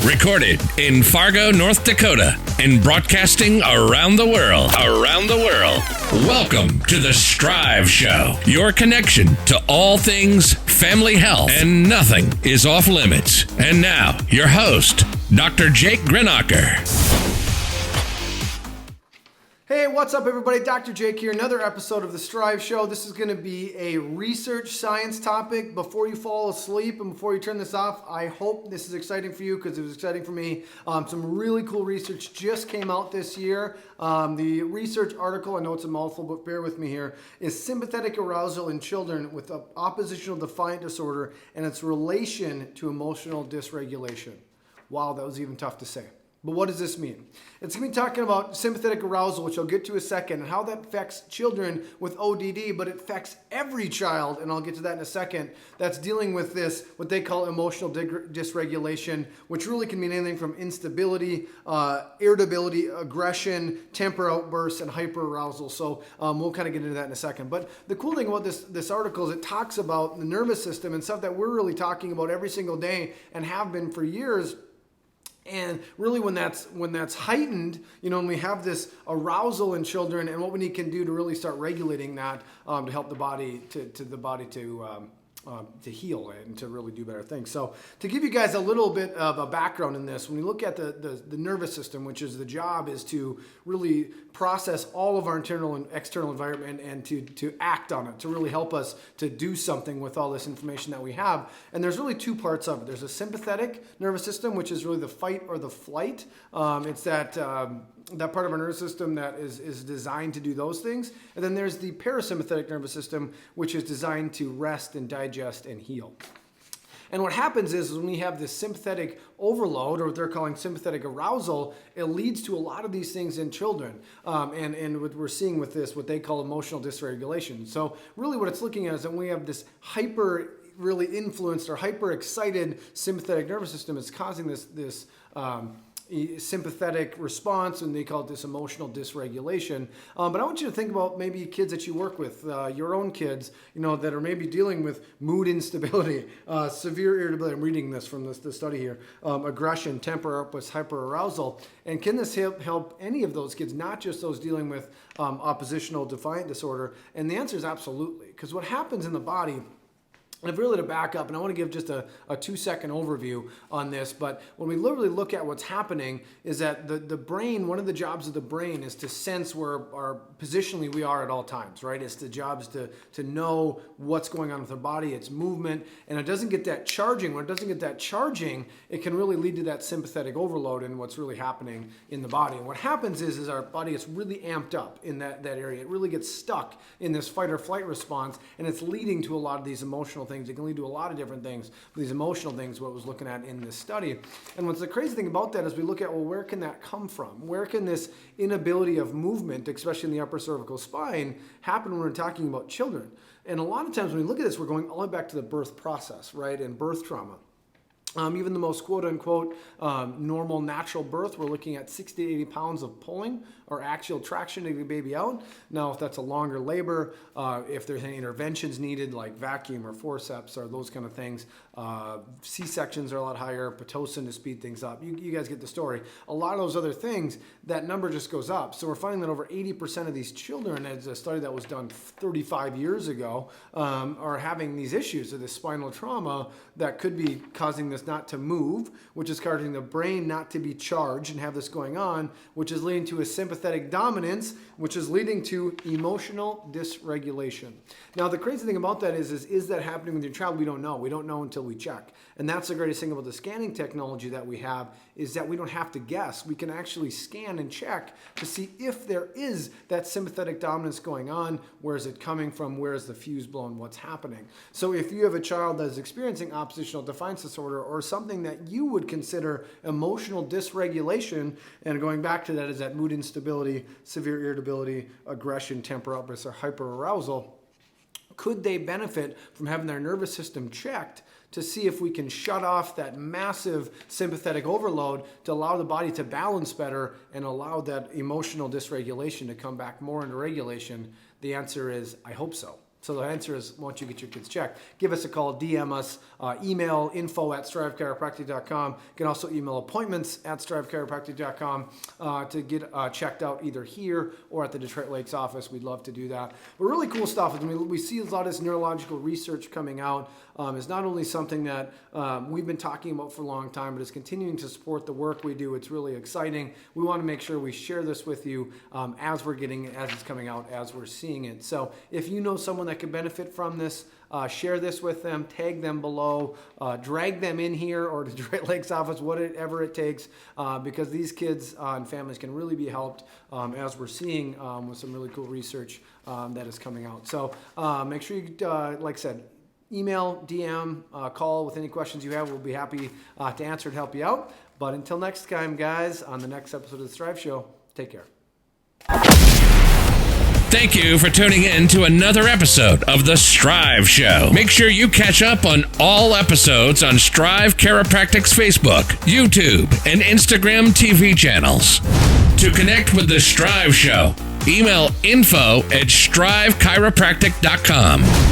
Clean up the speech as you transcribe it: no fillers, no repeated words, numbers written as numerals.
Recorded in Fargo, North Dakota, and broadcasting around the world. Welcome to the Strive Show, your connection to all things family health, and nothing is off limits. And now, your host, Dr. Jake Grenacher. Hey, what's up everybody? Dr. Jake here, another episode of the Strive Show. This is going to be a research science topic. Before you fall asleep and before you turn this off, I hope this is exciting for you because it was exciting for me. Some really cool research just came out this year. The research article, I know it's a mouthful, but bear with me here, is sympathetic arousal in children with oppositional defiant disorder and its relation to emotional dysregulation. Wow, that was even tough to say. But what does this mean? It's going to be talking about sympathetic arousal, which I'll get to in a second, and how that affects children with ODD, but it affects every child, and I'll get to that in a second, that's dealing with this, what they call emotional dysregulation, which really can mean anything from instability, irritability, aggression, temper outbursts, and hyperarousal. So we'll kind of get into that in a second. But the cool thing about this article is it talks about the nervous system and stuff that we're really talking about every single day and have been for years. And really when that's heightened, and we have this arousal in children and what we can do to really start regulating that to help the body to heal and to really do better things. So to give you guys a little bit of a background in this, when we look at the nervous system, which is the job is to really process all of our internal and external environment and to act on it, to really help us to do something with all this information that we have. And there's really two parts of it. There's a sympathetic nervous system, which is really the fight or the flight. It's that part of our nervous system that is designed to do those things. And then there's the parasympathetic nervous system, which is designed to rest and digest and heal. And what happens is when we have this sympathetic overload, or what they're calling sympathetic arousal, it leads to a lot of these things in children. And what we're seeing with this, what they call emotional dysregulation. So really what it's looking at is that when we have this really influenced or hyper excited sympathetic nervous system, it's causing this sympathetic response, and they call it this emotional dysregulation. But I want you to think about maybe kids that you work with, your own kids, that are maybe dealing with mood instability, severe irritability. I'm reading this from the study here. Aggression, temper outbursts, hyperarousal. And can this help any of those kids, not just those dealing with oppositional defiant disorder? And the answer is absolutely. Because what happens in the body, and really to back up, and I want to give just a 2-second overview on this, but when we literally look at what's happening is that the brain, one of the jobs of the brain is to sense where positionally we are at all times, right? It's the job is to know what's going on with our body, its movement, and it doesn't get that charging. When it doesn't get that charging, it can really lead to that sympathetic overload in what's really happening in the body. And what happens is our body gets really amped up in that area. It really gets stuck in this fight or flight response, and it's leading to a lot of these emotional things. It can lead to a lot of different things, these emotional things, what was looking at in this study. And what's the crazy thing about that is we look at, well, where can that come from? Where can this inability of movement, especially in the upper cervical spine, happen when we're talking about children? And a lot of times when we look at this, we're going all the way back to the birth process, right, and birth trauma. Even the most quote-unquote normal natural birth, we're looking at 60 to 80 pounds of pulling or axial traction to get the baby out. Now, if that's a longer labor, if there's any interventions needed like vacuum or forceps or those kind of things, C-sections are a lot higher, Pitocin to speed things up. You guys get the story. A lot of those other things, that number just goes up. So we're finding that over 80% of these children, as a study that was done 35 years ago, are having these issues of this spinal trauma that could be causing this not to move, which is causing the brain not to be charged and have this going on, which is leading to a sympathetic dominance, which is leading to emotional dysregulation. Now, the crazy thing about that is that happening with your child? We don't know. We don't know until we check. And that's the greatest thing about the scanning technology that we have, is that we don't have to guess. We can actually scan and check to see if there is that sympathetic dominance going on. Where is it coming from? Where is the fuse blown? What's happening? So if you have a child that is experiencing oppositional defiance disorder or something that you would consider emotional dysregulation, and going back to that is that mood instability, severe irritability, aggression, temper outbursts, or hyperarousal, could they benefit from having their nervous system checked to see if we can shut off that massive sympathetic overload to allow the body to balance better and allow that emotional dysregulation to come back more into regulation? The answer is, I hope so. So the answer is, once you get your kids checked, give us a call, DM us, email info@strivechiropractic.com. You can also email appointments@strivechiropractic.com to get checked out either here or at the Detroit Lakes office. We'd love to do that. But really cool stuff. I mean, we see a lot of this neurological research coming out. It's not only something that we've been talking about for a long time, but it's continuing to support the work we do. It's really exciting. We want to make sure we share this with you as we're getting it, as it's coming out, as we're seeing it. So if you know someone that could benefit from this, share this with them, tag them below, drag them in here or to Detroit Lakes office, whatever it takes, because these kids and families can really be helped as we're seeing with some really cool research that is coming out. So make sure you, like I said, email, DM, call with any questions you have. We'll be happy to answer and help you out. But until next time, guys, on the next episode of The Strive Show, take care. Thank you for tuning in to another episode of The Strive Show. Make sure you catch up on all episodes on Strive Chiropractic's Facebook, YouTube, and Instagram TV channels. To connect with The Strive Show, email info@strivechiropractic.com.